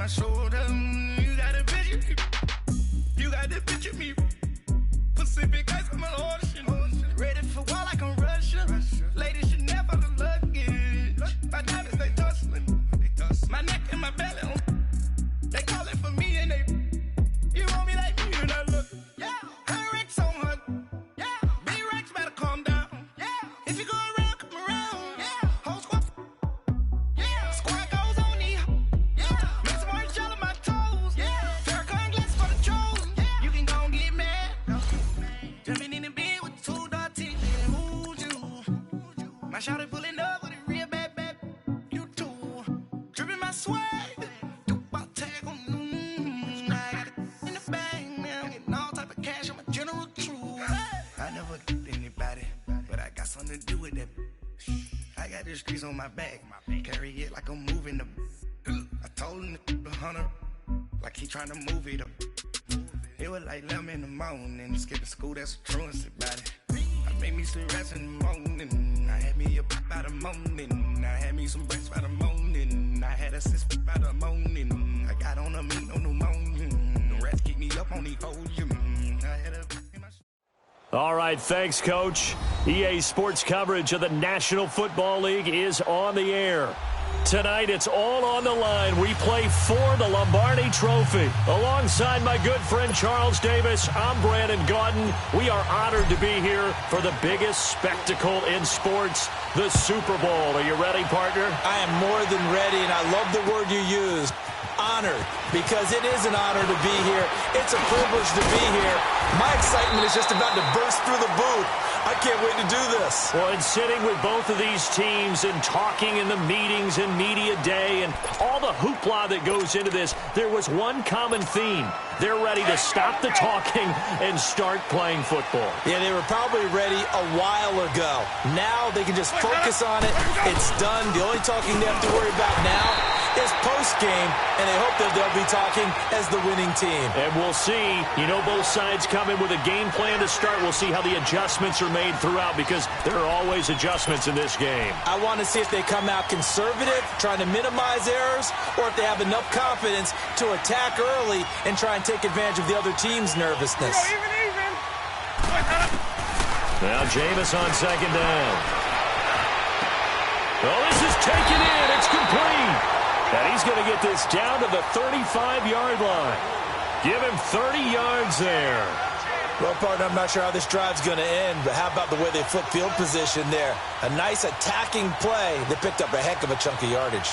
my shoulder. You got a picture me. You got the picture me. Pacific ice on my ocean. Ready for war like I'm Russian. Ladies should never the luggage. My diamonds, they tussling. My neck and my belly on. They calling for me and they. You want me like me and I look. Yeah. Her Rex on her. Yeah. B-Rex better calm down. Yeah. If you go around, come around. Yeah. Whole squad. Yeah. Squad goes on me. Yeah. Make some orange gel on my toes. Yeah. Farrakhan glass for the trolls. Yeah. You can go and get mad. Jumping in the bed with 2 dark teeth. Who's you? My shawty pulling up with a real bad. You too. Dripping my swag. Something to do with that. I got the streets on my back. Carry it like I'm moving the. I told him the hunter, like he trying to move it up. It was like 11 in the morning. Skipping school, that's a truancy about it. I made me some rest in the morning. I had me a pop by the morning. I had me some breakfast by the morning. I had a sis by the morning. I got on a meat on the morning. The rest keep me up on the podium. I had a. All right, thanks, Coach. EA Sports coverage of the National Football League is on the air. Tonight, it's all on the line. We play for the Lombardi Trophy. Alongside my good friend Charles Davis, I'm Brandon Gaudin. We are honored to be here for the biggest spectacle in sports, the Super Bowl. Are you ready, partner? I am more than ready, and I love the word you used. Honored, because it is an honor to be here. It's a privilege to be here. My excitement is just about to burst through the booth. I can't wait to do this. Well, and sitting with both of these teams and talking in the meetings and media day and all the hoopla that goes into this, there was one common theme. They're ready to stop the talking and start playing football. Yeah, they were probably ready a while ago. Now they can just focus on it. It's done. The only talking they have to worry about now is post-game, and they hope that they'll be talking as the winning team. And we'll see. You know, both sides come in with a game plan to start. We'll see how the adjustments are made throughout, because there are always adjustments in this game. I want to see if they come out conservative, trying to minimize errors, or if they have enough confidence to attack early and try and take advantage of the other team's nervousness. Now Jameis on second down. Oh, this is taken in. It's complete. And he's going to get this down to the 35-yard line. Give him 30 yards there. Well, partner, I'm not sure how this drive's going to end, but how about the way they flip field position there? A nice attacking play. They picked up a heck of a chunk of yardage.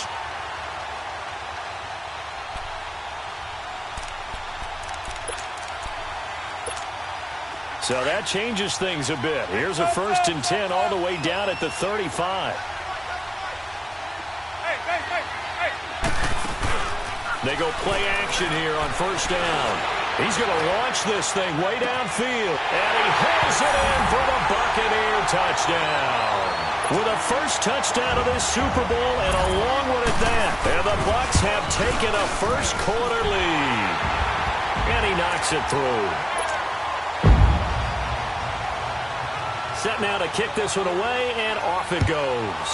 So that changes things a bit. Here's a 1st and 10 all the way down at the 35. They go play action here on 1st down. He's going to launch this thing way downfield. And he hauls it in for the Buccaneer touchdown. With a first touchdown of this Super Bowl and a long one at that. And the Bucs have taken a first-quarter lead. And he knocks it through. Set now to kick this one away, and off it goes.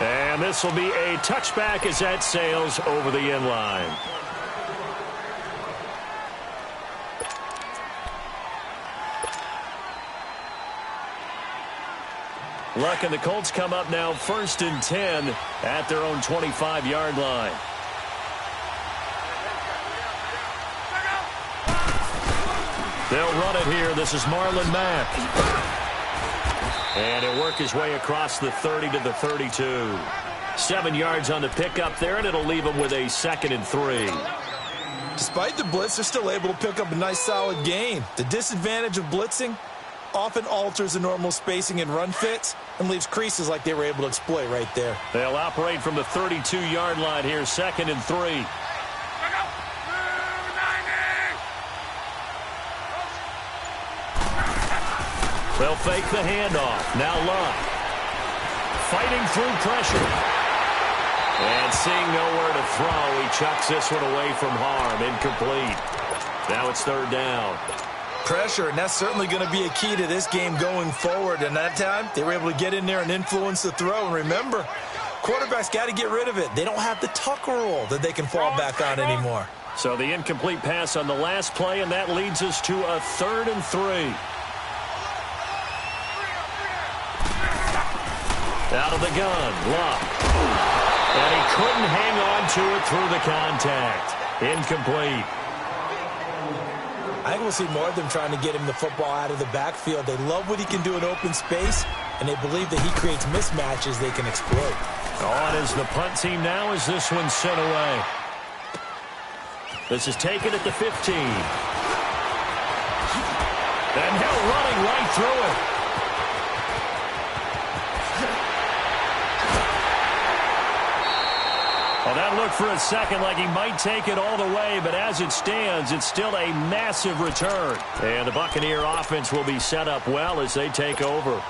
And this will be a touchback as that sails over the end line. Luck and the Colts come up now 1st and 10 at their own 25-yard line. They'll run it here. This is Marlon Mack. And he'll work his way across the 30 to the 32. 7 yards on the pickup there, and it'll leave him with a 2nd and 3. Despite the blitz, they're still able to pick up a nice solid gain. The disadvantage of blitzing often alters the normal spacing and run fits and leaves creases like they were able to exploit right there. They'll operate from the 32-yard line here, 2nd and 3. They'll fake the handoff. Now Luck. Fighting through pressure. And seeing nowhere to throw, he chucks this one away from harm. Incomplete. Now it's 3rd down. Pressure, and that's certainly going to be a key to this game going forward. And that time, they were able to get in there and influence the throw. And remember, Quarterback's got to get rid of it. They don't have the Tucker rule that they can fall back on anymore. So the incomplete pass on the last play, and that leads us to a 3rd and 3. Out of the gun, Luck. And he couldn't hang on to it through the contact. Incomplete. I think we'll see more of them trying to get him the football out of the backfield. They love what he can do in open space, and they believe that he creates mismatches they can exploit. On is the punt team now as this one's sent away. This is taken at the 15. And Hill running right through it. Well, that looked for a second like he might take it all the way, but as it stands, it's still a massive return. And the Buccaneer offense will be set up well as they take over.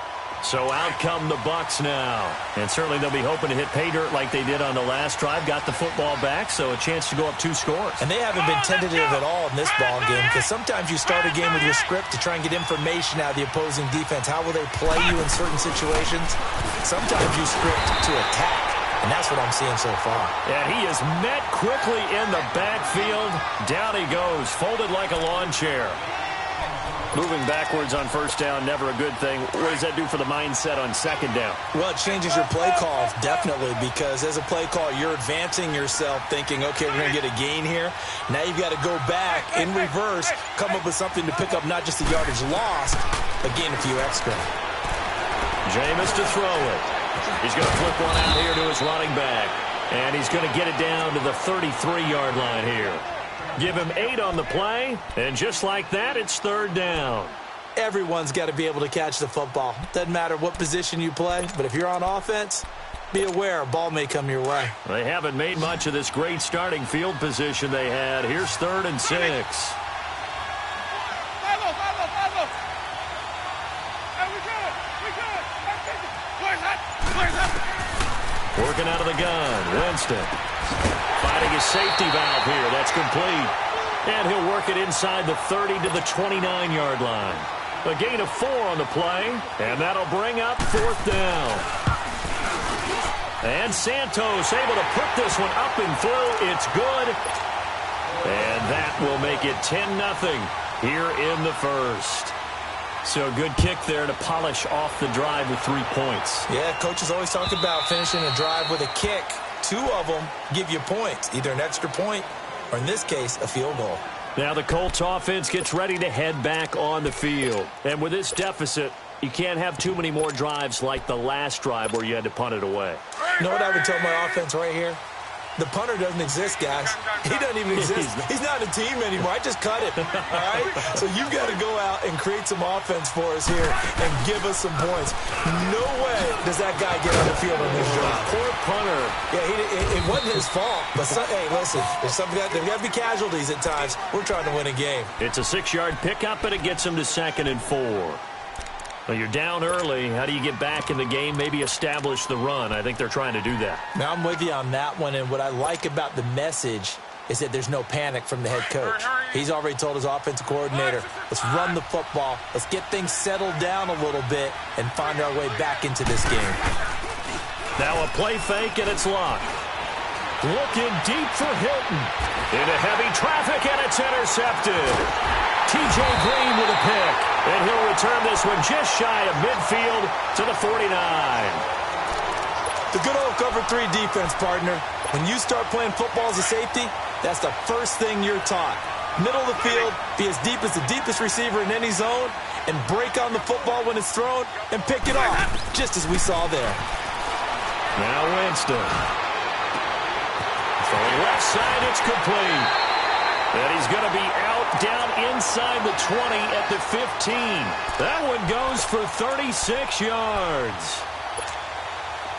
So out come the Bucs now. And certainly they'll be hoping to hit pay dirt like they did on the last drive. Got the football back, so a chance to go up 2 scores. And they haven't been tentative at all in this ball game, because sometimes you start a game with your script to try and get information out of the opposing defense. How will they play you in certain situations? Sometimes you script to attack. And that's what I'm seeing so far. And he is met quickly in the backfield. Down he goes, folded like a lawn chair. Moving backwards on first down, never a good thing. What does that do for the mindset on second down? Well, it changes your play call, definitely, because as a play call, you're advancing yourself thinking, okay, we're going to get a gain here. Now you've got to go back in reverse, come up with something to pick up not just the yardage lost, but gain a few extra. Jameis to throw it. He's going to flip one out here to his running back. And he's going to get it down to the 33-yard line here. Give him 8 on the play, and just like that, it's 3rd down. Everyone's got to be able to catch the football. Doesn't matter what position you play, but if you're on offense, be aware a ball may come your way. They haven't made much of this great starting field position they had. Here's 3rd and 6. Working out of the gun, Winston. Finding his safety valve here. That's complete. And he'll work it inside the 30 to the 29-yard line. A gain of 4 on the play, and that'll bring up 4th down. And Santos able to put this one up and through. It's good. And that will make it 10-0 here in the first. So a good kick there to polish off the drive with 3 points. Yeah, coaches always talk about finishing a drive with a kick. 2 of them give you points, either an extra point or, in this case, a field goal. Now the Colts offense gets ready to head back on the field. And with this deficit, you can't have too many more drives like the last drive where you had to punt it away. You know what I would tell my offense right here? The punter doesn't exist, guys. He doesn't even exist. He's not a team anymore. I just cut him, all right? So you've got to go out and create some offense for us here and give us some points. No way does that guy get on the field on this drive. Poor punter. Yeah, it wasn't his fault. But, hey, listen, there's got to be casualties at times. We're trying to win a game. It's a 6-yard pickup, and it gets him to 2nd and 4. Well, you're down early. How do you get back in the game? Maybe establish the run. I think they're trying to do that. Now, I'm with you on that one, and what I like about the message is that there's no panic from the head coach. He's already told his offensive coordinator, let's run the football, let's get things settled down a little bit, and find our way back into this game. Now a play fake, and it's locked. Looking deep for Hilton. Into heavy traffic, and it's intercepted. T.J. Green with a pick. And he'll return this one just shy of midfield to the 49. The good old cover 3 defense, partner. When you start playing football as a safety, that's the first thing you're taught. Middle of the field, be as deep as the deepest receiver in any zone, and break on the football when it's thrown and pick it off, just as we saw there. Now Winston. Throwing left side, it's complete. And he's going to be out down inside the 20 at the 15. That one goes for 36 yards.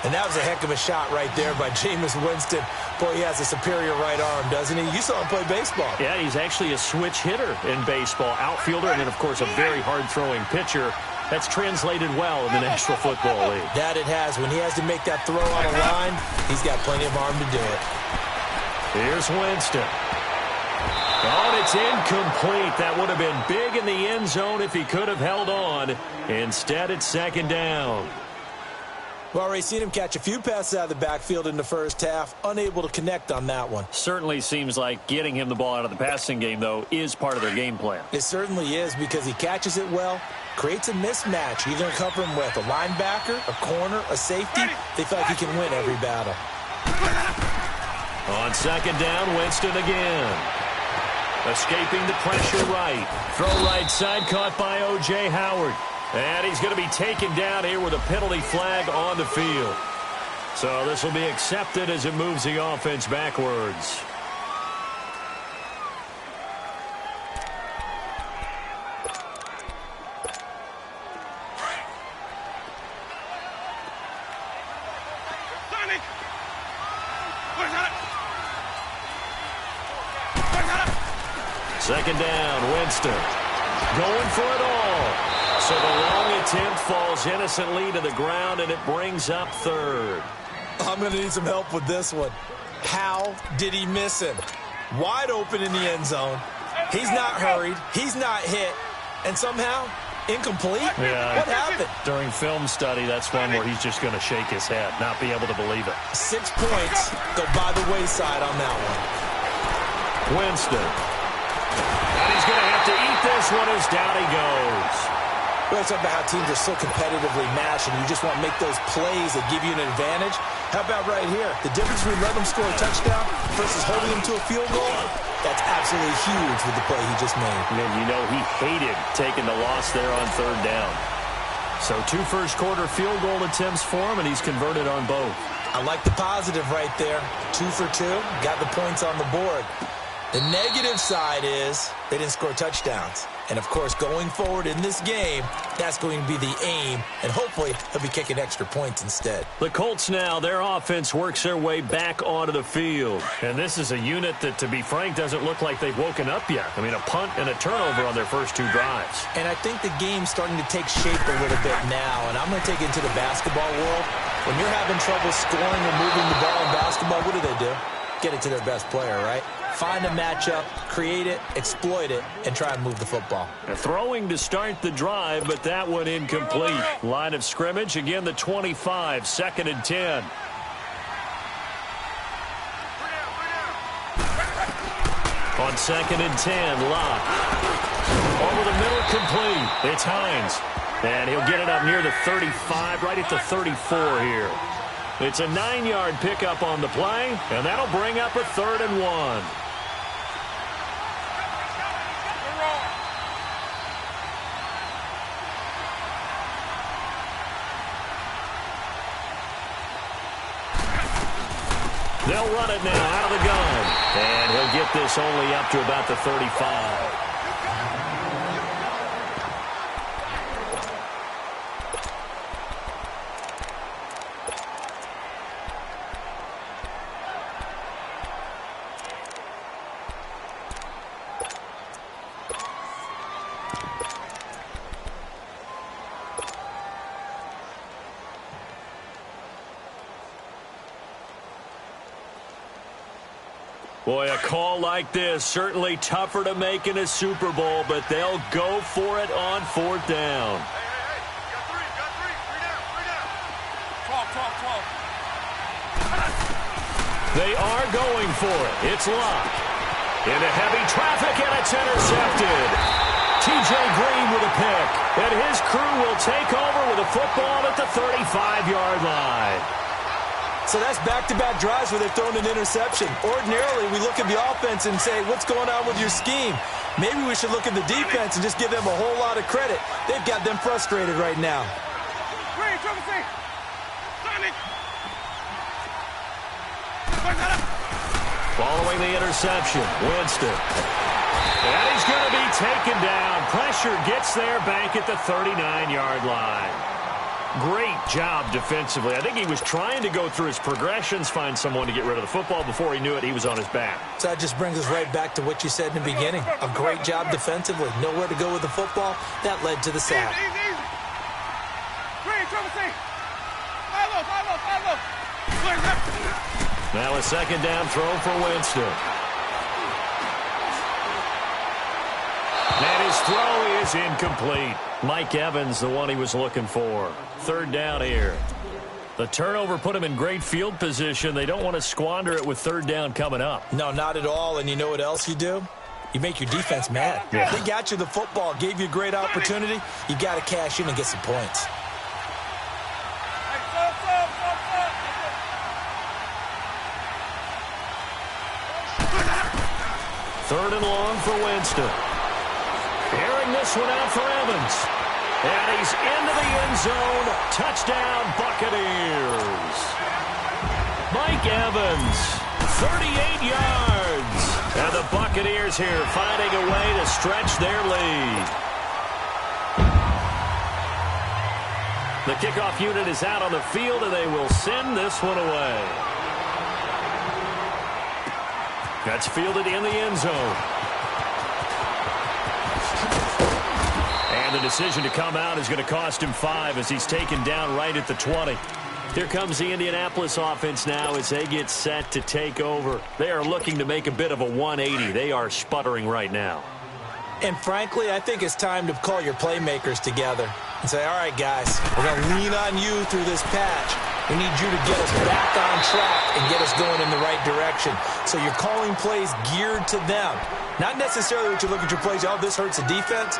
And that was a heck of a shot right there by Jameis Winston. Boy, he has a superior right arm, doesn't he? You saw him play baseball. Yeah, he's actually a switch hitter in baseball. Outfielder, and then, of course, a very hard-throwing pitcher. That's translated well in the National Football League. That it has. When he has to make that throw on a line, he's got plenty of arm to do it. Here's Winston. Oh, and it's incomplete. That would have been big in the end zone if he could have held on. Instead, it's 2nd down. We've already seen him catch a few passes out of the backfield in the first half, unable to connect on that one. Certainly seems like getting him the ball out of the passing game, though, is part of their game plan. It certainly is, because he catches it well, creates a mismatch. You're going to cover him with a linebacker, a corner, a safety. They feel like he can win every battle. On second down, Winston again. Escaping the pressure right. Throw right side, caught by O.J. Howard. And he's going to be taken down here with a penalty flag on the field. So this will be accepted as it moves the offense backwards. Second down, Winston. Going for it all. So the long attempt falls innocently to the ground, and it brings up third. I'm going to need some help with this one. How did he miss him? Wide open in the end zone. He's not hurried. He's not hit. And somehow, incomplete? Yeah. What happened? During film study, that's one where he's just going to shake his head, not be able to believe it. 6 points go by the wayside on that one. Winston. And he's going to have to eat this one as down he goes. We always talk about how teams are so competitively matched, and you just want to make those plays that give you an advantage. How about right here? The difference between letting them score a touchdown versus holding them to a field goal, that's absolutely huge with the play he just made. And you know he hated taking the loss there on third down. So 2 first-quarter field goal attempts for him, and he's converted on both. I like the positive right there. 2 for 2, got the points on the board. The negative side is they didn't score touchdowns. And, of course, going forward in this game, that's going to be the aim. And hopefully he'll be kicking extra points instead. The Colts now, their offense works their way back onto the field. And this is a unit that, to be frank, doesn't look like they've woken up yet. I mean, a punt and a turnover on their first 2 drives. And I think the game's starting to take shape a little bit now. And I'm going to take it into the basketball world. When you're having trouble scoring or moving the ball in basketball, what do? Get it to their best player, right? Find a matchup, create it, exploit it, and try and move the football. Throwing to start the drive, but that one incomplete. Line of scrimmage, again the 25, 2nd and 10. On 2nd and 10, Locke. Over the middle, complete. It's Hines. And he'll get it up near the 35, right at the 34 here. It's a 9-yard pickup on the play, and that'll bring up a 3rd and 1. They'll run it now out of the gun, and he'll get this only up to about the 35. Boy, a call like this, certainly tougher to make in a Super Bowl, but they'll go for it on 4th down. Got three down. 12. They are going for it. It's Locke. Into heavy traffic, and it's intercepted. T.J. Green with a pick, and his crew will take over with a football at the 35-yard line. So that's back-to-back drives where they've thrown an interception. Ordinarily, we look at the offense and say, what's going on with your scheme? Maybe we should look at the defense and just give them a whole lot of credit. They've got them frustrated right now. Following the interception, Winston. And he's going to be taken down. Pressure gets there back at the 39-yard line. Great job defensively. I think he was trying to go through his progressions, find someone to get rid of the football. Before he knew it, he was on his back. So that just brings us right back to what you said in the beginning. A great job defensively. Nowhere to go with the football. That led to the sack. Now a 2nd down throw for Winston. And his throw is incomplete. Mike Evans, the one he was looking for. 3rd down here. The turnover put them in great field position. They don't want to squander it with third down coming up. No, not at all. And you know what else you do? You make your defense mad. Yeah. They got you the football, gave you a great opportunity. You got to cash in and get some points. Third and long for Winston. Airing this one out for Evans. And he's into the end zone. Touchdown, Buccaneers. Mike Evans, 38 yards. And the Buccaneers here finding a way to stretch their lead. The kickoff unit is out on the field, and they will send this one away. That's fielded in the end zone. And the decision to come out is going to cost him 5 as he's taken down right at the 20. Here comes the Indianapolis offense now as they get set to take over. They are looking to make a bit of a 180. They are sputtering right now. And frankly, I think it's time to call your playmakers together and say, all right, guys, we're going to lean on you through this patch. We need you to get us back on track and get us going in the right direction. So you're calling plays geared to them. Not necessarily what you look at your plays, oh, this hurts the defense.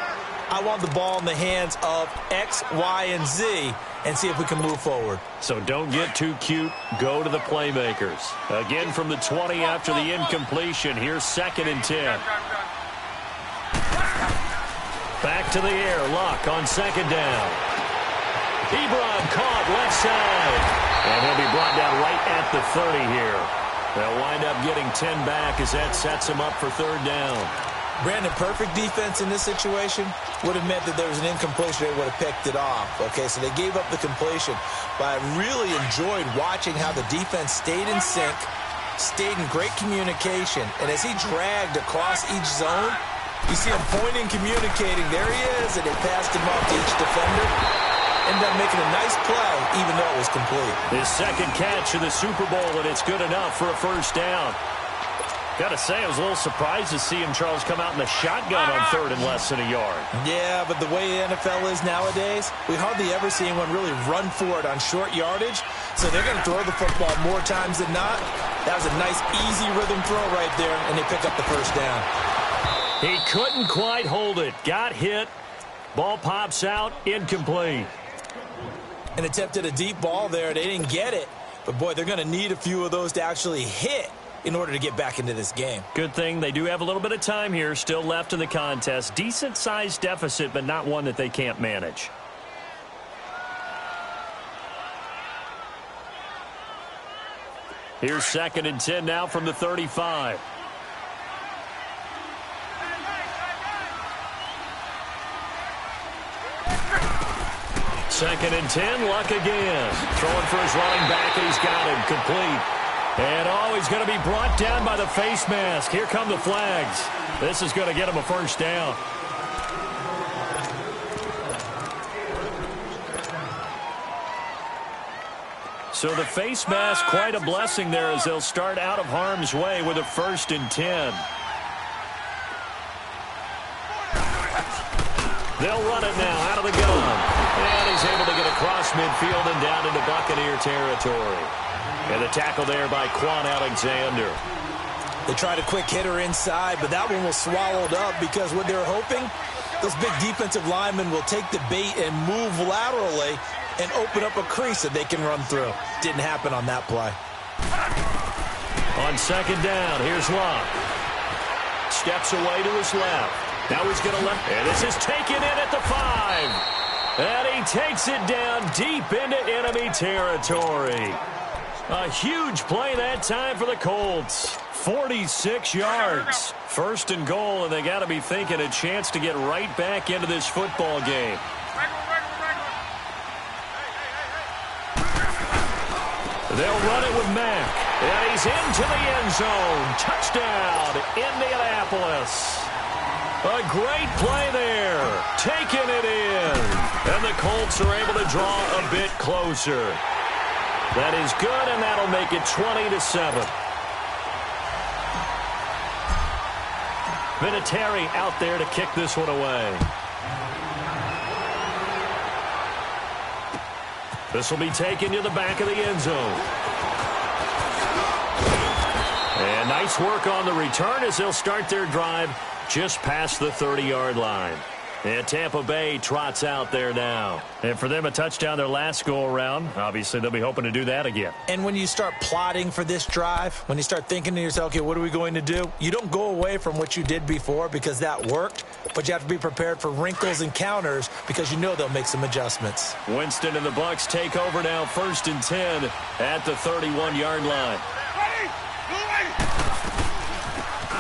I want the ball in the hands of X, Y, and Z and see if we can move forward. So don't get too cute. Go to the playmakers. Again from the 20 after the incompletion. Here's 2nd and 10. Back to the air. Luck on 2nd down. Ebron caught left side. And he'll be brought down right at the 30 here. They'll wind up getting 10 back as that sets them up for 3rd down. Brandon, perfect defense in this situation would have meant that there was an incompletion. They would have picked it off. Okay, so they gave up the completion. But I really enjoyed watching how the defense stayed in sync, stayed in great communication. And as he dragged across each zone, you see him pointing, communicating. There he is, and they passed him off to each defender. Ended up making a nice play, even though it was complete. His 2nd catch of the Super Bowl, and it's good enough for a 1st down. Got to say, I was a little surprised to see him, Charles, come out in the shotgun on 3rd and less than a yard. Yeah, but the way the NFL is nowadays, we hardly ever see anyone really run for it on short yardage. So they're going to throw the football more times than not. That was a nice, easy rhythm throw right there, and they pick up the 1st down. He couldn't quite hold it. Got hit. Ball pops out. Incomplete. And attempted a deep ball there. They didn't get it. But, boy, they're going to need a few of those to actually hit in order to get back into this game. Good thing they do have a little bit of time here still left in the contest. Decent-sized deficit, but not one that they can't manage. Here's 2nd and 10 now from the 35. Second and 10, Luck again. Throwing for his running back, and he's got him complete. And, oh, he's going to be brought down by the face mask. Here come the flags. This is going to get him a 1st down. So the face mask, quite a blessing there as they'll start out of harm's way with a 1st and 10. They'll run it now out of the gun. And he's able to get across midfield and down into Buccaneer territory. And the tackle there by Quan Alexander. They tried a quick hitter inside, but that one was swallowed up because what they're hoping, those big defensive linemen will take the bait and move laterally and open up a crease that they can run through. Didn't happen on that play. On 2nd down, here's Luck. Steps away to his left. Now he's going to left. And this is taken in at the 5. And he takes it down deep into enemy territory. A huge play that time for the Colts. 46 yards. 1st and goal, and they got to be thinking a chance to get right back into this football game. They'll run it with Mack. And he's into the end zone. Touchdown, Indianapolis. A great play there. Taking it in. And the Colts are able to draw a bit closer. That is good, and that'll make it 20-7. Vinatieri out there to kick this one away. This will be taken to the back of the end zone. And nice work on the return as they'll start their drive just past the 30-yard line. And Tampa Bay trots out there now. And for them, a touchdown their last go-around. Obviously, they'll be hoping to do that again. And when you start plotting for this drive, when you start thinking to yourself, okay, what are we going to do? You don't go away from what you did before because that worked, but you have to be prepared for wrinkles and counters because you know they'll make some adjustments. Winston and the Bucs take over now, 1st and 10 at the 31-yard line.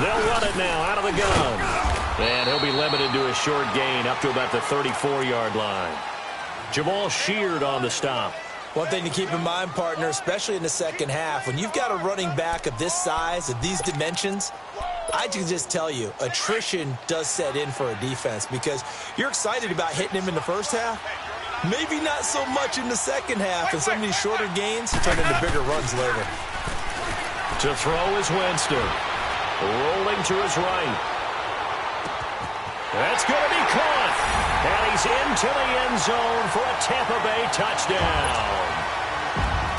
They'll run it now out of the gun. And he'll be limited to a short gain up to about the 34-yard line. Jamal Sheard on the stop. One thing to keep in mind, partner, especially in the second half, when you've got a running back of this size, of these dimensions, I can just tell you, attrition does set in for a defense because you're excited about hitting him in the first half. Maybe not so much in the second half, and some of these shorter gains turn into bigger runs later. To throw is Winston. Rolling to his right. That's going to be caught. And he's into the end zone for a Tampa Bay touchdown.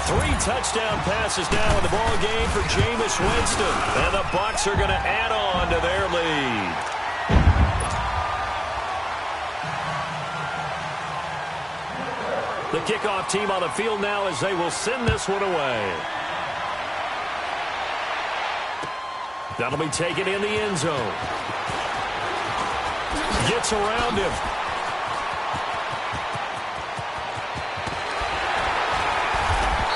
3 touchdown passes now in the ball game for Jameis Winston. And the Bucs are going to add on to their lead. The kickoff team on the field now as they will send this one away. That'll be taken in the end zone. Gets around him.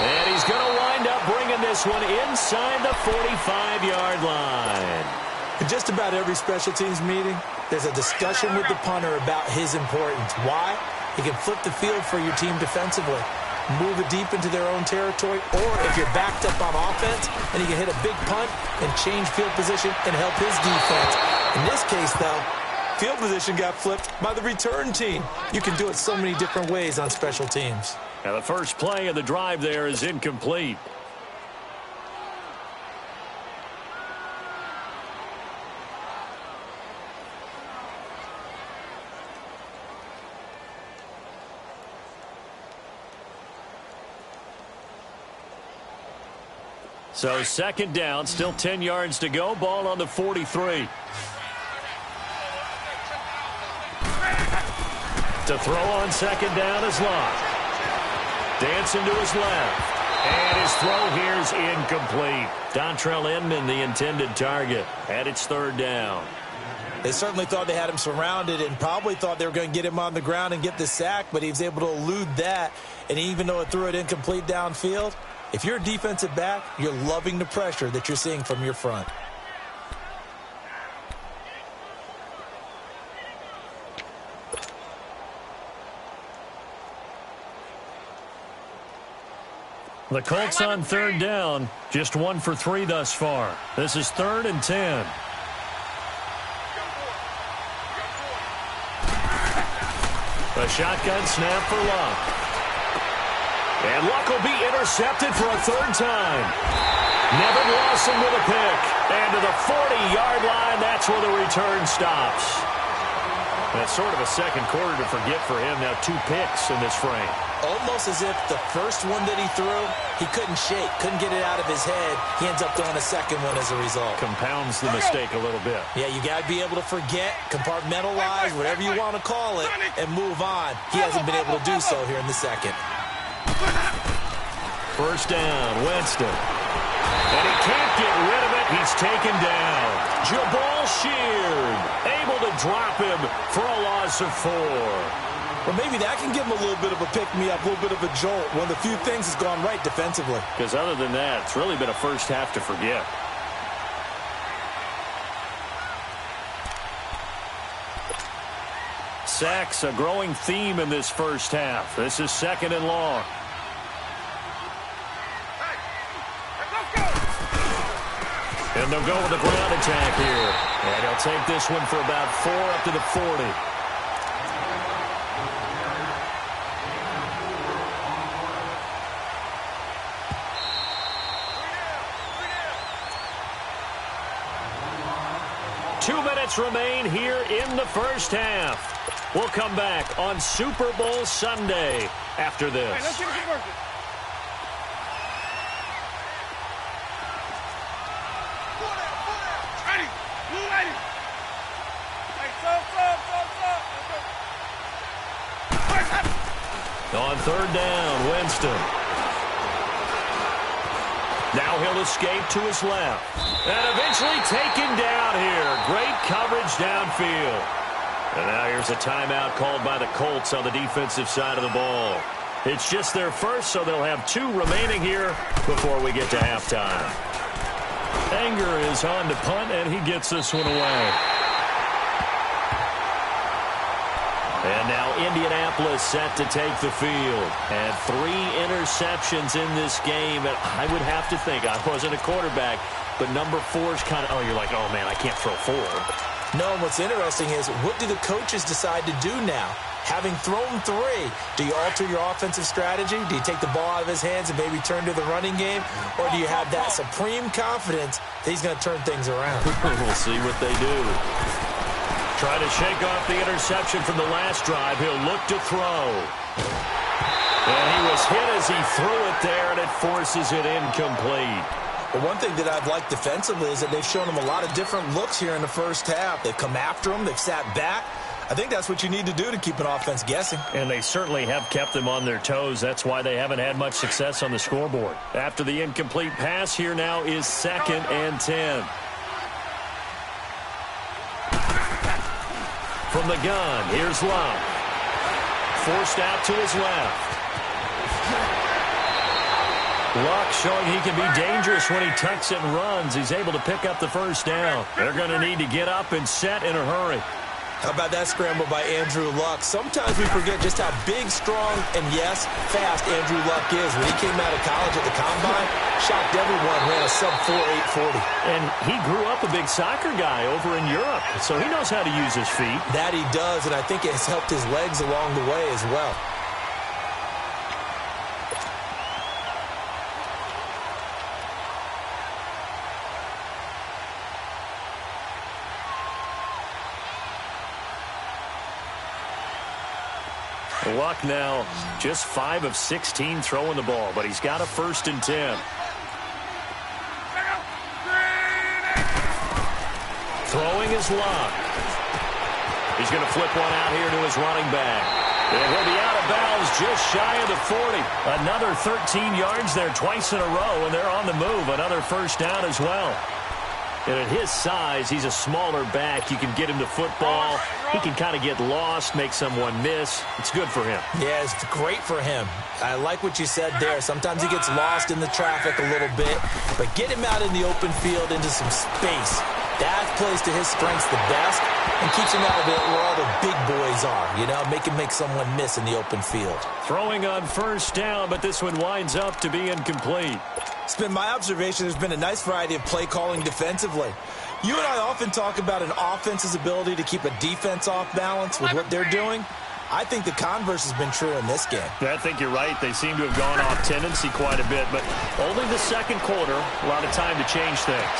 And he's going to wind up bringing this one inside the 45-yard line. In just about every special teams meeting, there's a discussion with the punter about his importance. Why? He can flip the field for your team defensively, move it deep into their own territory, or if you're backed up on offense, and he can hit a big punt and change field position and help his defense. In this case, though, field position got flipped by the return team. You can do it so many different ways on special teams. Now the first play of the drive there is incomplete. So 2nd down, still 10 yards to go. Ball on the 43. To throw on 2nd down is Locke. Dancing to his left. And his throw here is incomplete. Dontrell Inman, the intended target. And it's 3rd down. They certainly thought they had him surrounded and probably thought they were going to get him on the ground and get the sack, but he was able to elude that. And even though it threw it incomplete downfield, if you're a defensive back, you're loving the pressure that you're seeing from your front. The Colts on 3rd down, just 1 for 3 thus far. This is 3rd and 10. A shotgun snap for Luck. And Luck will be intercepted for a 3rd time. Nevin Lawson with a pick. And to the 40-yard line, that's where the return stops. That's sort of a second quarter to forget for him. Now 2 picks in this frame. Almost as if the first one that he threw, he couldn't shake, couldn't get it out of his head. He ends up throwing a second one as a result. Compounds the mistake a little bit. Yeah, you got to be able to forget, compartmentalize, whatever you want to call it, and move on. He hasn't been able to do so here in the second. 1st down, Winston. And he can't get rid of it. He's taken down. Jamal Sheard able to drop him for a loss of 4. Well, maybe that can give him a little bit of a pick-me-up, a little bit of a jolt. One of the few things that's gone right defensively. Because other than that, it's really been a first half to forget. Sacks, a growing theme in this first half. This is 2nd and long. And they'll go with the ground attack here. And he'll take this one for about 4 up to the 40. Two minutes remain here in the first half. We'll come back on Super Bowl Sunday after this. Hey, let's get it working. Ready. Blue lady. Hey, stop. On third down, Winston. Now he'll escape to his left. And eventually taken down here. Great coverage downfield. And now here's a timeout called by the Colts on the defensive side of the ball. It's just their first, so they'll have 2 remaining here before we get to halftime. Anger is on to punt, and he gets this one away. And now Indianapolis set to take the field. And 3 interceptions in this game. And I would have to think, I wasn't a quarterback, but number 4 is kind of, you're like, oh, man, I can't throw 4. No, and what's interesting is, what do the coaches decide to do now? Having thrown 3, do you alter your offensive strategy? Do you take the ball out of his hands and maybe turn to the running game? Or do you have that supreme confidence that he's going to turn things around? We'll see what they do. Try to shake off the interception from the last drive. He'll look to throw. And he was hit as he threw it there, and it forces it incomplete. But one thing that I've liked defensively is that they've shown him a lot of different looks here in the first half. They've come after him. They've sat back. I think that's what you need to do to keep an offense guessing. And they certainly have kept them on their toes. That's why they haven't had much success on the scoreboard. After the incomplete pass, here now is 2nd and 10. From the gun, here's Luck. Forced out to his left. Luck showing he can be dangerous when he tucks it and runs. He's able to pick up the first down. They're going to need to get up and set in a hurry. How about that scramble by Andrew Luck? Sometimes we forget just how big, strong, and, yes, fast Andrew Luck is. When he came out of college at the Combine, shocked everyone, ran a sub-4 840. And he grew up a big soccer guy over in Europe, so he knows how to use his feet. That he does, and I think it has helped his legs along the way as well. Luck now just 5 of 16 throwing the ball, but he's got a 1st and 10. Throwing is Luck. He's going to flip one out here to his running back. And he'll be out of bounds just shy of the 40. Another 13 yards there twice in a row, and they're on the move. Another 1st down as well. And at his size, he's a smaller back. You can get him to football. He can kind of get lost, make someone miss. It's good for him. Yeah, it's great for him. I like what you said there. Sometimes he gets lost in the traffic a little bit, but get him out in the open field into some space. That plays to his strengths the best and keeps him out of it where all the big boys are, you know, make someone miss in the open field. Throwing on 1st down, but this one winds up to be incomplete. It's been my observation there's been a nice variety of play calling defensively. You and I often talk about an offense's ability to keep a defense off balance with what they're doing. I think the converse has been true in this game. I think you're right. They seem to have gone off tendency quite a bit, but only the 2nd quarter, a lot of time to change things.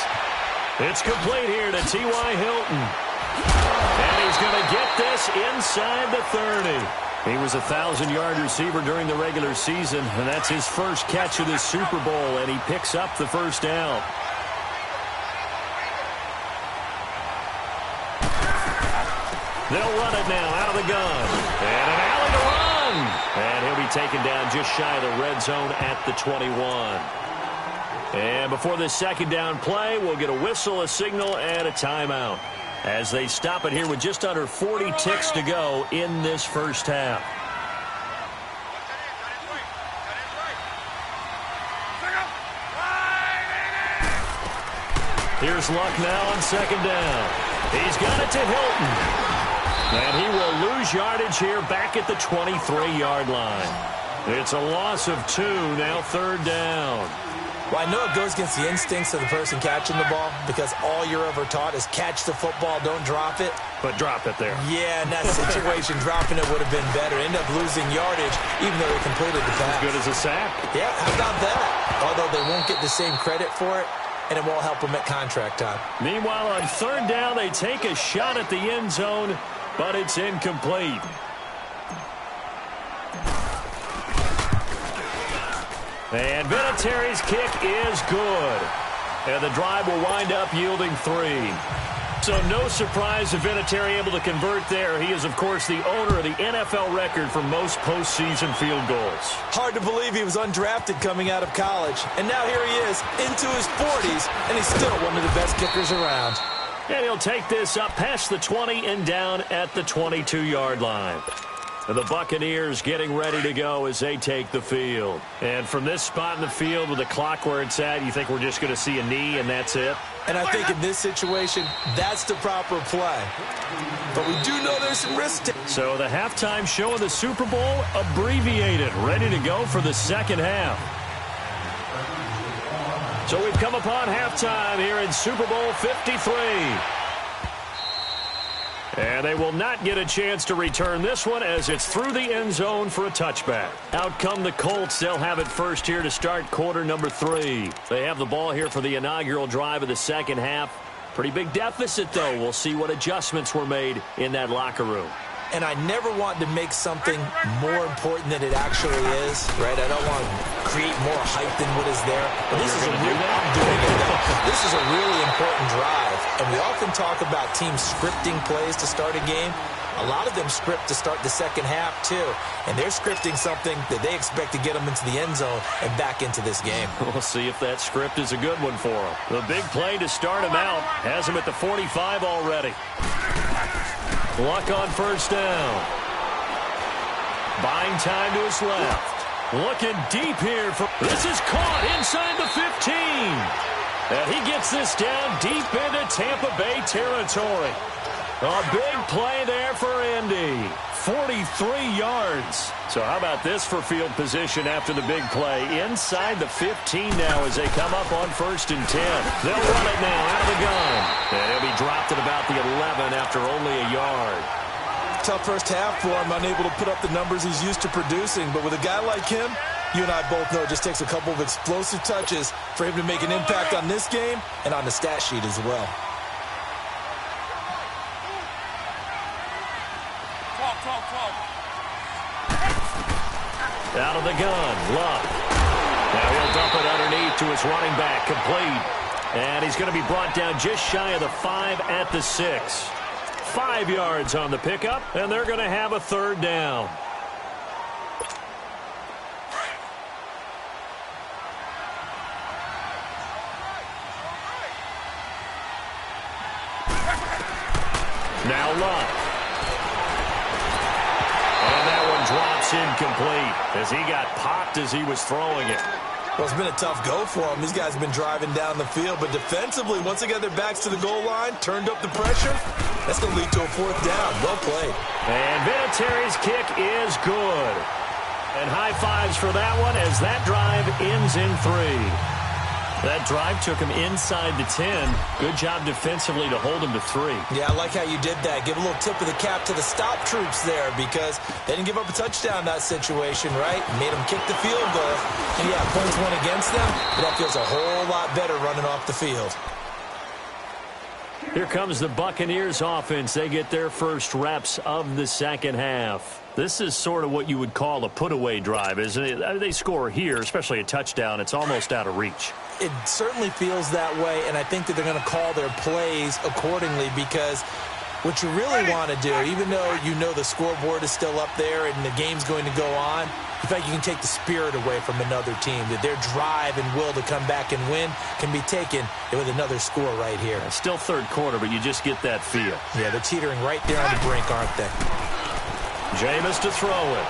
It's complete here to T.Y. Hilton. And he's going to get this inside the 30. He was a 1,000-yard receiver during the regular season, and that's his first catch of this Super Bowl, and he picks up the 1st down. They'll run it now out of the gun. And an alley to run. And he'll be taken down just shy of the red zone at the 21. And before this 2nd down play, we'll get a whistle, a signal, and a timeout as they stop it here with just under 40 ticks to go in this 1st half. Here's Luck now on 2nd down. He's got it to Hilton. And he will lose yardage here back at the 23-yard line. It's a loss of 2, now 3rd down. Well, I know it goes against the instincts of the person catching the ball because all you're ever taught is catch the football, don't drop it. But drop it there. Yeah, in that situation, dropping it would have been better. End up losing yardage even though they completed the pass. As good as a sack. Yeah, how about that? Although they won't get the same credit for it, and it won't help them at contract time. Meanwhile, on 3rd down, they take a shot at the end zone, but it's incomplete. And Vinatieri's kick is good. And the drive will wind up yielding 3. So no surprise if Vinatieri able to convert there. He is, of course, the owner of the NFL record for most postseason field goals. Hard to believe he was undrafted coming out of college. And now here he is into his 40s, and he's still one of the best kickers around. And he'll take this up past the 20 and down at the 22-yard line. And the Buccaneers getting ready to go as they take the field. And from this spot in the field with the clock where it's at, you think we're just going to see a knee and that's it? And I think in this situation, that's the proper play. But we do know there's some risk. So the halftime show of the Super Bowl abbreviated, ready to go for the second half. So we've come upon halftime here in Super Bowl 53. And they will not get a chance to return this one as it's through the end zone for a touchback. Out come the Colts. They'll have it first here to start quarter number 3. They have the ball here for the inaugural drive of the second half. Pretty big deficit, though. We'll see what adjustments were made in that locker room. And I never want to make something more important than it actually is, right? I don't want to create more hype than what is there. But this is a really important drive. And we often talk about teams scripting plays to start a game. A lot of them script to start the second half, too. And they're scripting something that they expect to get them into the end zone and back into this game. We'll see if that script is a good one for them. The big play to start him out has him at the 45 already. Luck on first down. Buying time to his left. Looking deep here. This is caught inside the 15. And he gets this down deep into Tampa Bay territory. A big play there for Indy. 43 yards. So how about this for field position after the big play? Inside the 15 now as they come up on first and 10. They'll run it now out of the gun. And he'll be dropped at about the 11 after only a yard. Tough first half for him, unable to put up the numbers he's used to producing. But with a guy like him, you and I both know it just takes a couple of explosive touches for him to make an impact on this game and on the stat sheet as well. Out of the gun, Luck. Now he'll dump it underneath to his running back, complete. And he's going to be brought down just shy of the 5 at the 6. 5 yards on the pickup, and they're going to have a third down. Now Luck. And that one drops incomplete as he got popped as he was throwing it. Well, it's been a tough go for them. These guys have been driving down the field, but defensively, once they got their backs to the goal line, turned up the pressure, that's going to lead to a fourth down. Well played. And Vinatieri's kick is good. And high fives for that one as that drive ends in 3. That drive took him inside the 10. Good job defensively to hold him to 3. Yeah, I like how you did that. Give a little tip of the cap to the stop troops there because they didn't give up a touchdown in that situation, right? Made them kick the field goal. And yeah, points went against them, but that feels a whole lot better running off the field. Here comes the Buccaneers offense. They get their first reps of the second half. This is sort of what you would call a put-away drive, isn't it? They score here, especially a touchdown. It's almost out of reach. It certainly feels that way, and I think that they're going to call their plays accordingly because what you really want to do, even though you know the scoreboard is still up there and the game's going to go on, in fact, you can take the spirit away from another team, that their drive and will to come back and win can be taken with another score right here. It's still third quarter, but you just get that feel. Yeah, they're teetering right there on the brink, aren't they? Jameis to throw it.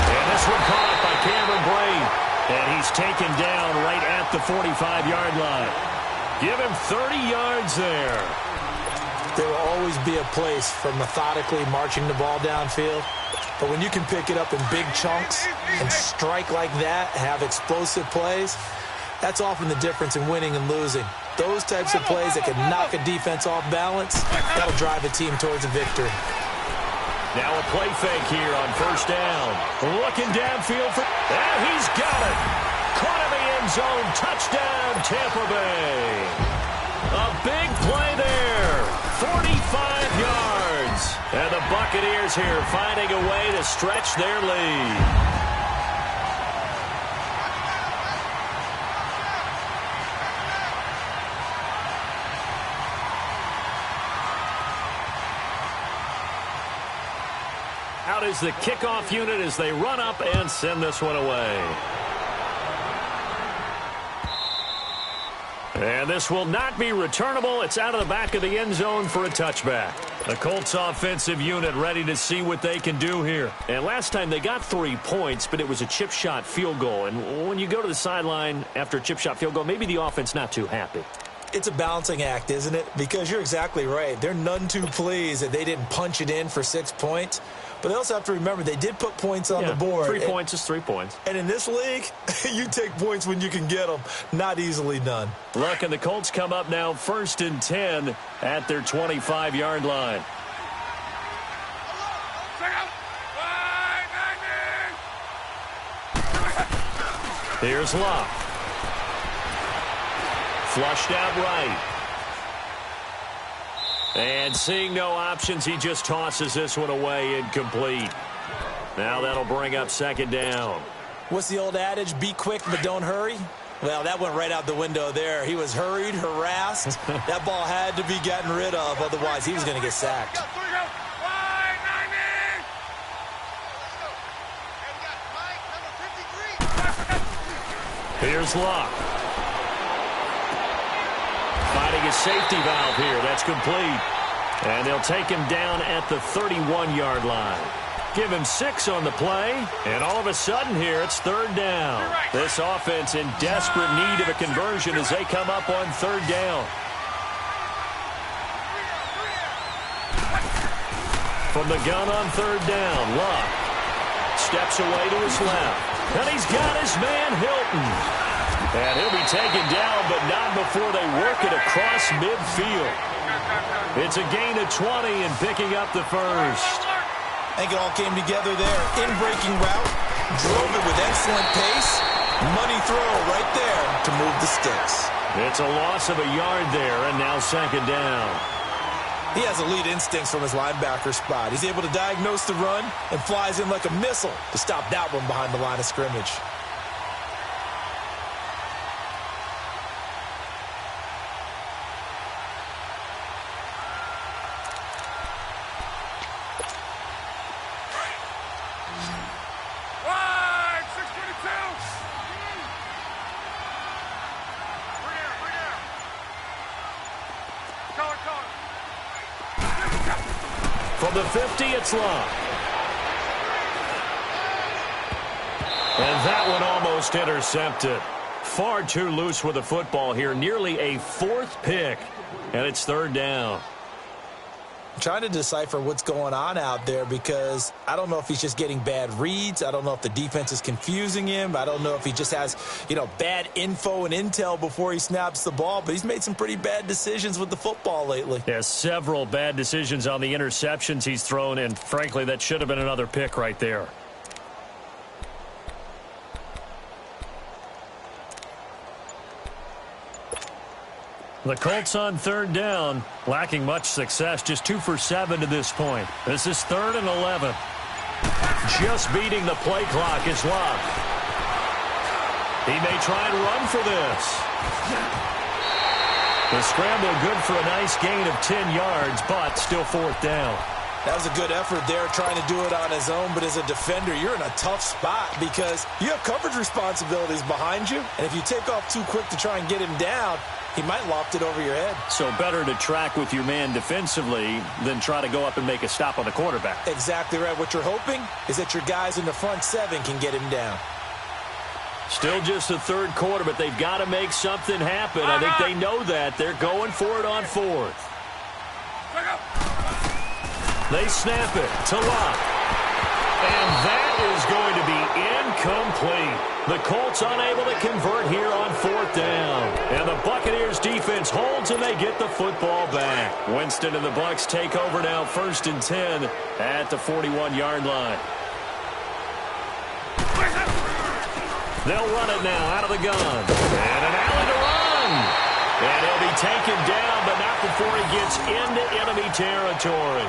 And this one caught by Cameron Braid. And he's taken down right at the 45-yard line. Give him 30 yards there. There will always be a place for methodically marching the ball downfield. But when you can pick it up in big chunks and strike like that, have explosive plays, that's often the difference in winning and losing. Those types of plays that can knock a defense off balance, that'll drive a team towards a victory. Now a play fake here on first down. Looking downfield for... And he's got it. Caught in the end zone. Touchdown, Tampa Bay. A big play there. 45 yards. And the Buccaneers here finding a way to stretch their lead. out is the kickoff unit as they run up and send this one away. And this will not be returnable. It's out of the back of the end zone for a touchback. The Colts offensive unit ready to see what they can do here. And last time they got 3 points, but it was a chip shot field goal. And when you go to the sideline after a chip shot field goal, maybe the offense not too happy. It's a balancing act, isn't it? Because you're exactly right. They're none too pleased that they didn't punch it in for 6 points. But they also have to remember they did put points on the board. 3 points is 3 points. And in this league, you take points when you can get them. Not easily done. Look, and the Colts come up now 1st and 10 at their 25-yard line. Here's Love. Flushed out right. And seeing no options, he just tosses this one away incomplete. Now that'll bring up 2nd down. What's the old adage? Be quick, but don't hurry? Well, that went right out the window there. He was hurried, harassed. That ball had to be gotten rid of, otherwise he was going to get sacked. Here's Locke. Finding a safety valve here. That's complete. And they'll take him down at the 31-yard line. Give him 6 on the play. And all of a sudden here, it's 3rd down. This offense in desperate need of a conversion as they come up on 3rd down. From the gun on 3rd down, Locke steps away to his left. And he's got his man, Hilton. And he'll be taken down, but not before they work it across midfield. It's a gain of 20 and picking up the first. I think it all came together there. In-breaking route, drove it with excellent pace. Money throw right there to move the sticks. It's a loss of a yard there, and now 2nd down. He has elite instincts from his linebacker spot. He's able to diagnose the run and flies in like a missile to stop that one behind the line of scrimmage. From the 50, it's Locke. And that one almost intercepted. Far too loose with the football here. Nearly a 4th pick. And it's 3rd down. I'm trying to decipher what's going on out there because I don't know if he's just getting bad reads. I don't know if the defense is confusing him. I don't know if he just has, bad info and intel before he snaps the ball. But he's made some pretty bad decisions with the football lately. There's several bad decisions on the interceptions he's thrown, and frankly, that should have been another pick right there. The Colts on 3rd down, lacking much success, just 2 for 7 to this point. This is 3rd and 11. Just beating the play clock is Love. He may try and run for this. The scramble good for a nice gain of 10 yards, but still 4th down. That was a good effort there trying to do it on his own, but as a defender, you're in a tough spot because you have coverage responsibilities behind you, and if you take off too quick to try and get him down, he might loft it over your head. So better to track with your man defensively than try to go up and make a stop on the quarterback. Exactly right. What you're hoping is that your guys in the front 7 can get him down. Still just the 3rd quarter, but they've got to make something happen. I think they know that. They're going for it on 4th. They snap it to Locke. And that is going to be incomplete. The Colts unable to convert here on 4th down. And the Buccaneers defense holds and they get the football back. Winston and the Bucs take over now 1st and 10 at the 41-yard line. They'll run it now out of the gun. And an alley to run. And he'll be taken down, but not before he gets into enemy territory.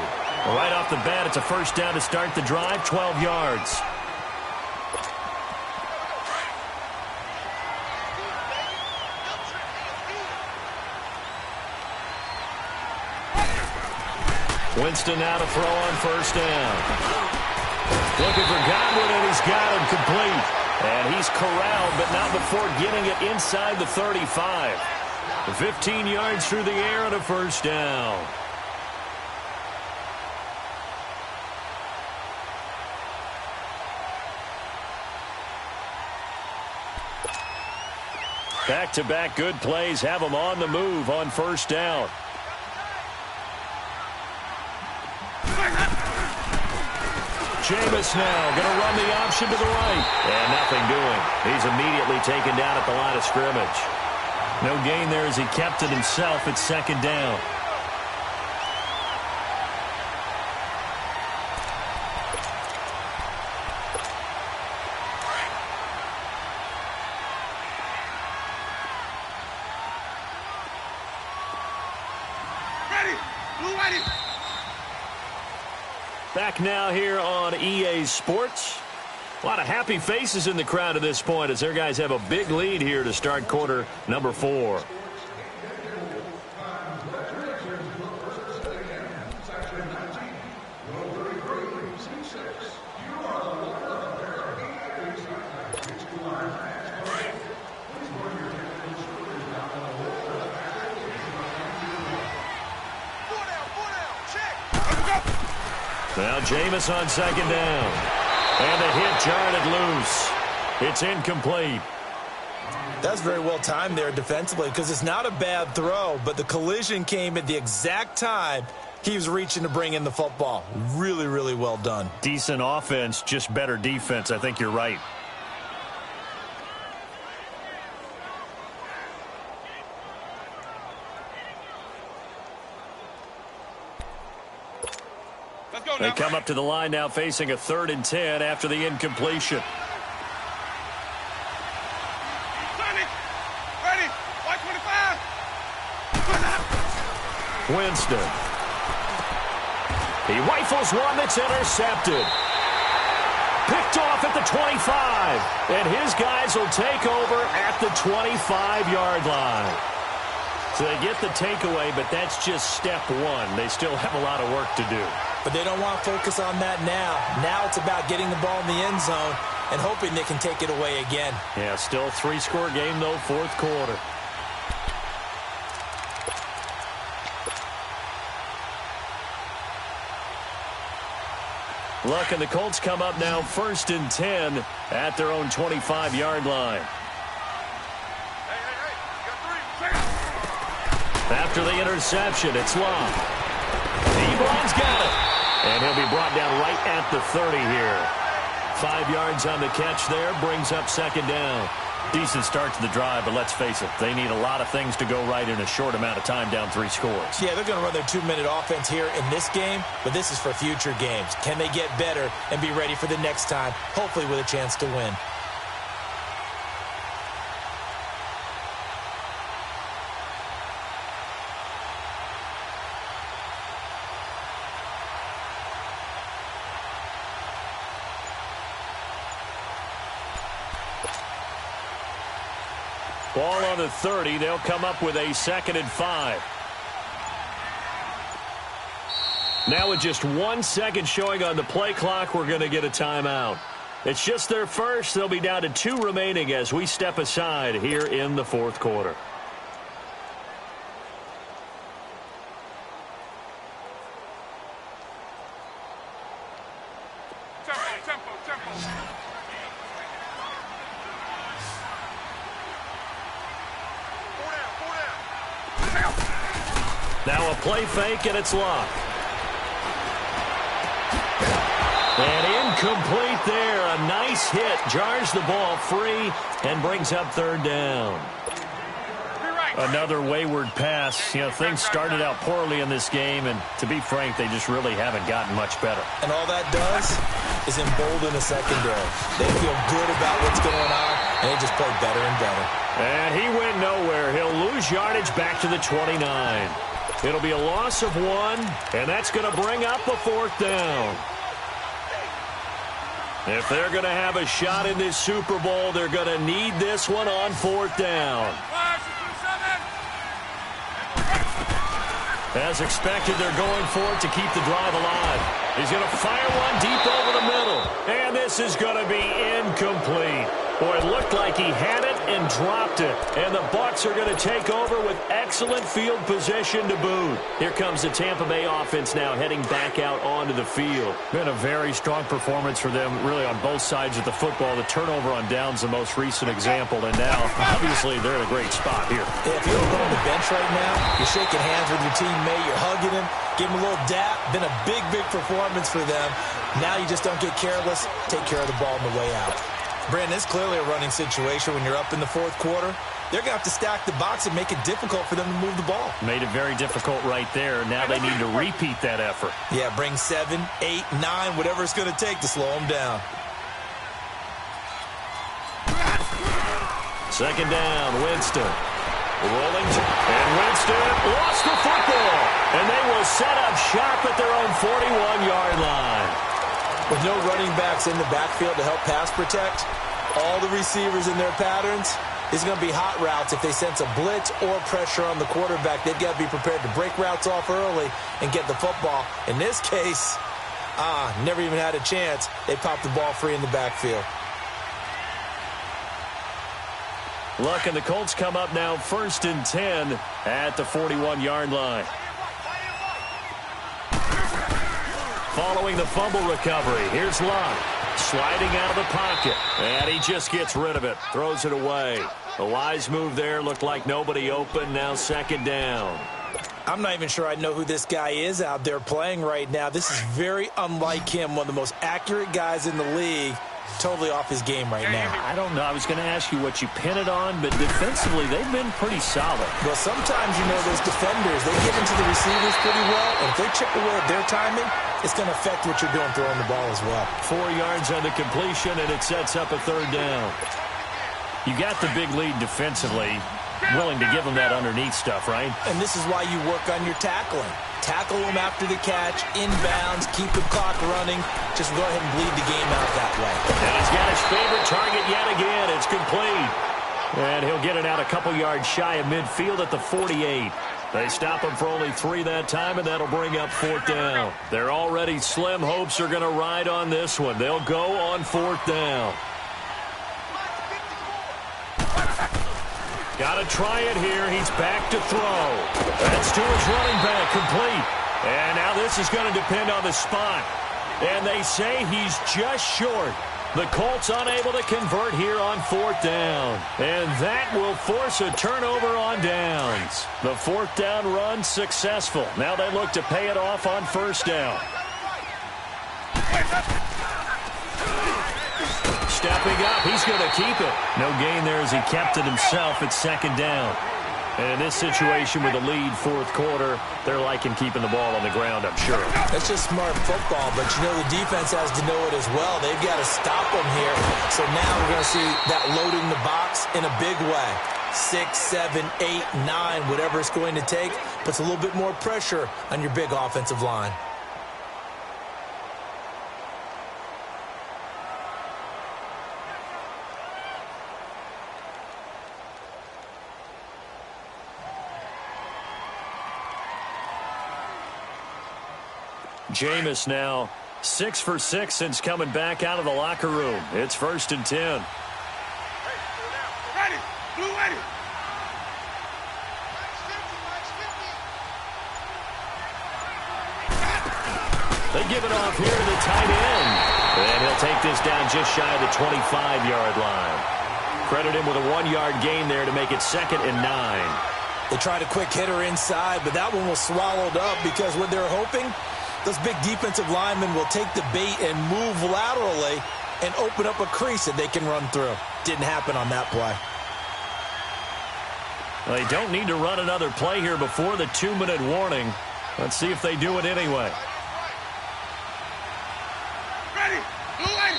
Right off the bat, it's a 1st down to start the drive, 12 yards. Winston now to throw on 1st down. Looking for Godwin, and he's got him complete. And he's corralled, but not before getting it inside the 35. 15 yards through the air and a first down. Back-to-back good plays have them on the move on first down. Jameis now going to run the option to the right. And nothing doing. He's immediately taken down at the line of scrimmage. No gain there as he kept it himself. It's second down. Back now here on EA Sports. A lot of happy faces in the crowd at this point as their guys have a big lead here to start quarter number 4. Now Jameis on second down. And the hit jarred it loose. It's incomplete. That's very well timed there defensively because it's not a bad throw, but the collision came at the exact time he was reaching to bring in the football. Really, really well done. Decent offense, just better defense. I think you're right. They come up to the line now facing a 3rd and 10 after the incompletion. Ready. White 25. Winston. He rifles one that's intercepted. Picked off at the 25. And his guys will take over at the 25-yard line. So they get the takeaway, but that's just step one. They still have a lot of work to do. But they don't want to focus on that now. Now it's about getting the ball in the end zone and hoping they can take it away again. Yeah, still a 3-score game, though, 4th quarter. Luck and the Colts come up now 1st and 10 at their own 25-yard line. After the interception, it's Long. Ebron's got it. And he'll be brought down right at the 30 here. 5 yards on the catch there, brings up second down. Decent start to the drive, but let's face it, they need a lot of things to go right in a short amount of time, down 3 scores. Yeah, they're going to run their 2-minute offense here in this game, but this is for future games. Can they get better and be ready for the next time, hopefully with a chance to win? Ball on the 30. They'll come up with a 2nd and 5. Now with just 1 second showing on the play clock, we're going to get a timeout. It's just their first. They'll be down to 2 remaining as we step aside here in the 4th quarter. Now a play fake, and it's Luck. And incomplete there. A nice hit. Jars the ball free and brings up 3rd down. Another wayward pass. You know, things started out poorly in this game, and to be frank, they just really haven't gotten much better. And all that does is embolden the secondary. They feel good about what's going on, and they just play better and better. And he went nowhere. He'll lose yardage back to the 29. It'll be a loss of 1, and that's going to bring up a 4th down. If they're going to have a shot in this Super Bowl, they're going to need this one on 4th down. As expected, they're going for it to keep the drive alive. He's going to fire one deep over the middle. And this is going to be incomplete. Boy, it looked like he had it and dropped it. And the Bucs are going to take over with excellent field position to boot. Here comes the Tampa Bay offense now heading back out onto the field. Been a very strong performance for them really on both sides of the football. The turnover on downs the most recent example. And now, obviously, they're in a great spot here. Yeah, if you're on the bench right now, you're shaking hands with your teammate, you're hugging him, give him a little dap. Been a big, big performance for them. Now you just don't get careless. Take care of the ball on the way out. Brandon, it's clearly a running situation when you're up in the fourth quarter. They're going to have to stack the box and make it difficult for them to move the ball. Made it very difficult right there. Now they need to repeat that effort. Yeah, bring 7, 8, 9, whatever it's going to take to slow them down. Second down, Winston. Rolling, and Winston lost the football. And they will set up shop at their own 41-yard line. With no running backs in the backfield to help pass protect, all the receivers in their patterns, it's going to be hot routes. If they sense a blitz or pressure on the quarterback, they've got to be prepared to break routes off early and get the football. In this case, never even had a chance. They popped the ball free in the backfield. Luck and the Colts come up now 1st and 10 at the 41-yard line. Following the fumble recovery, here's Luck. Sliding out of the pocket. And he just gets rid of it. Throws it away. A wise move there. Looked like nobody open. Now second down. I'm not even sure I know who this guy is out there playing right now. This is very unlike him. One of the most accurate guys in the league. Totally off his game right now. I don't know. I was going to ask you what you pin it on, but defensively, they've been pretty solid. Well, sometimes, those defenders, they get into the receivers pretty well, and if they chip away at their timing, it's going to affect what you're doing throwing the ball as well. 4 yards on the completion, and it sets up a third down. You got the big lead defensively, willing to give them that underneath stuff, right? And this is why you work on your tackling. Tackle them after the catch, inbounds, keep the clock running. Just go ahead and bleed the game out that way. And he's got his favorite target yet again. It's complete. And he'll get it out a couple yards shy of midfield at the 48. They stop him for only 3 that time, and that'll bring up 4th down. Their already slim hopes are going to ride on this one. They'll go on 4th down. Got to try it here. He's back to throw. That's to his running back, complete. And now this is going to depend on the spot. And they say he's just short. The Colts unable to convert here on 4th down. And that will force a turnover on downs. The 4th down run successful. Now they look to pay it off on 1st down. Stepping up, he's going to keep it. No gain there as he kept it himself at 2nd down. And in this situation with the lead 4th quarter, they're liking keeping the ball on the ground, I'm sure. That's just smart football, but the defense has to know it as well. They've got to stop them here. So now we're going to see that loading the box in a big way. 6, 7, 8, 9, whatever it's going to take, puts a little bit more pressure on your big offensive line. Jameis now 6 for 6 since coming back out of the locker room. It's 1st and 10. Ready. Blue ready. They give it off here to the tight end. And he'll take this down just shy of the 25-yard line. Credit him with a 1-yard gain there to make it 2nd and 9. They tried a quick hitter inside, but that one was swallowed up because what they're hoping, those big defensive linemen will take the bait and move laterally and open up a crease that they can run through. Didn't happen on that play. Well, they don't need to run another play here before the 2-minute warning. Let's see if they do it anyway. Ready. Blue ready.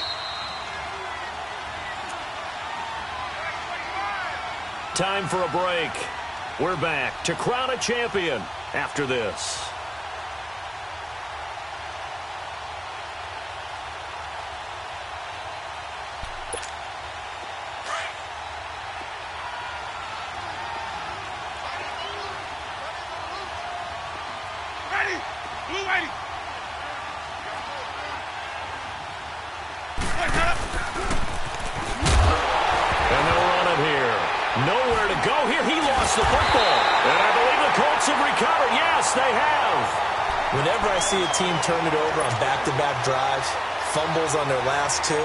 Time for a break. We're back to crown a champion after this. Blue 80. And they'll run it here. Nowhere to go here. He lost the football. And I believe the Colts have recovered. Yes, they have. Whenever I see a team turn it over on back-to-back drives, fumbles on their last two,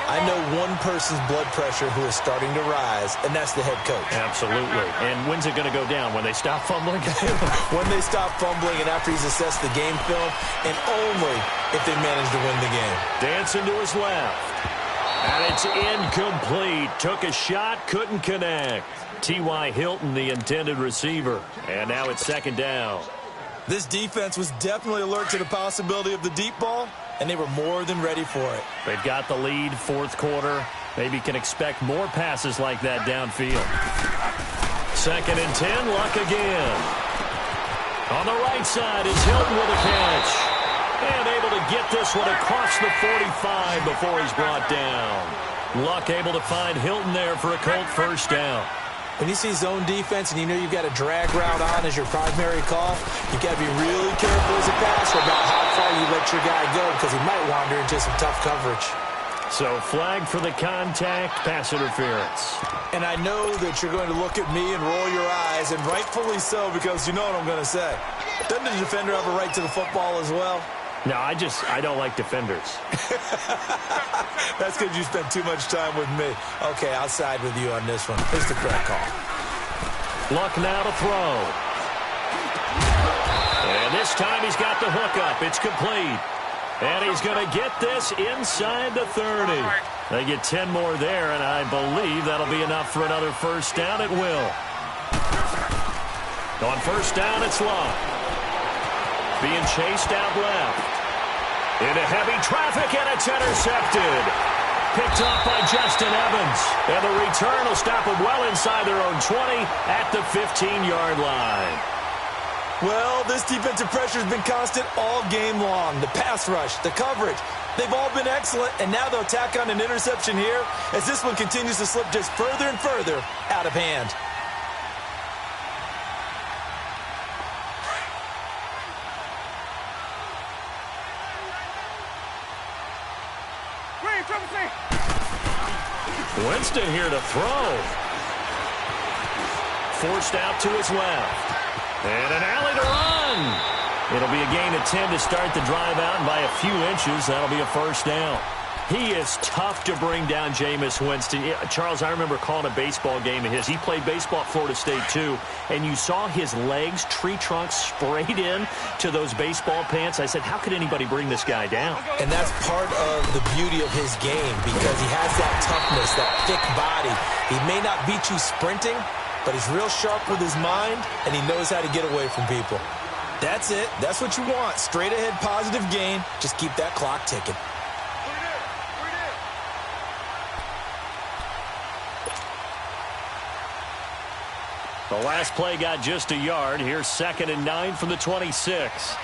I know one person's blood pressure who is starting to rise, and that's the head coach. Absolutely. And when's it going to go down? When they stop fumbling? When they stop fumbling and after he's assessed the game film, and only if they manage to win the game. Dancing to his left. And it's incomplete. Took a shot, couldn't connect. T.Y. Hilton, the intended receiver. And now it's second down. This defense was definitely alert to the possibility of the deep ball, and they were more than ready for it. They've got the lead, fourth quarter. Maybe can expect more passes like that downfield. Second and 10, Luck again. On the right side is Hilton with a catch. And able to get this one across the 45 before he's brought down. Luck able to find Hilton there for a Colt first down. When you see zone defense and you know you've got a drag route on as your primary call, you've got to be really careful as a passer about how far you let your guy go because he might wander into some tough coverage. So flag for the contact, pass interference. And I know that you're going to look at me and roll your eyes, and rightfully so, because you know what I'm going to say. Doesn't the defender have a right to the football as well? No, I don't like defenders. That's because you spent too much time with me. Okay, I'll side with you on this one. Here's the correct call. Luck now to throw. And this time he's got the hook up. It's complete. And he's going to get this inside the 30. They get 10 more there, and I believe that'll be enough for another first down. It will. On first down, it's Luck. Being chased out left. Into heavy traffic, and it's intercepted. Picked off by Justin Evans. And the return will stop them well inside their own 20 at the 15-yard line. Well, this defensive pressure has been constant all game long. The pass rush, the coverage, they've all been excellent, and now they'll tack on an interception here as this one continues to slip just further and further out of hand. Winston here to throw. Forced out to his left. And an alley to run. It'll be a gain of 10 to start the drive out, and by a few inches, that'll be a first down. He is tough to bring down, Jameis Winston. Charles, I remember calling a baseball game of his. He played baseball at Florida State, too, and you saw his legs, tree trunks sprayed in to those baseball pants. I said, how could anybody bring this guy down? And that's part of the beauty of his game because he has that toughness, that thick body. He may not beat you sprinting, but he's real sharp with his mind, and he knows how to get away from people. That's it. That's what you want. Straight ahead, positive gain. Just keep that clock ticking. The last play got just a yard. Here's second and 9 from the 26.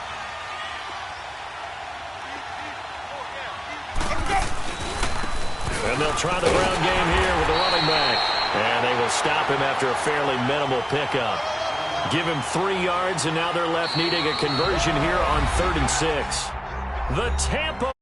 And they'll try the ground game here with the running back. And they will stop him after a fairly minimal pickup. Give him 3 yards, and now they're left needing a conversion here on 3rd and 6. The Tampa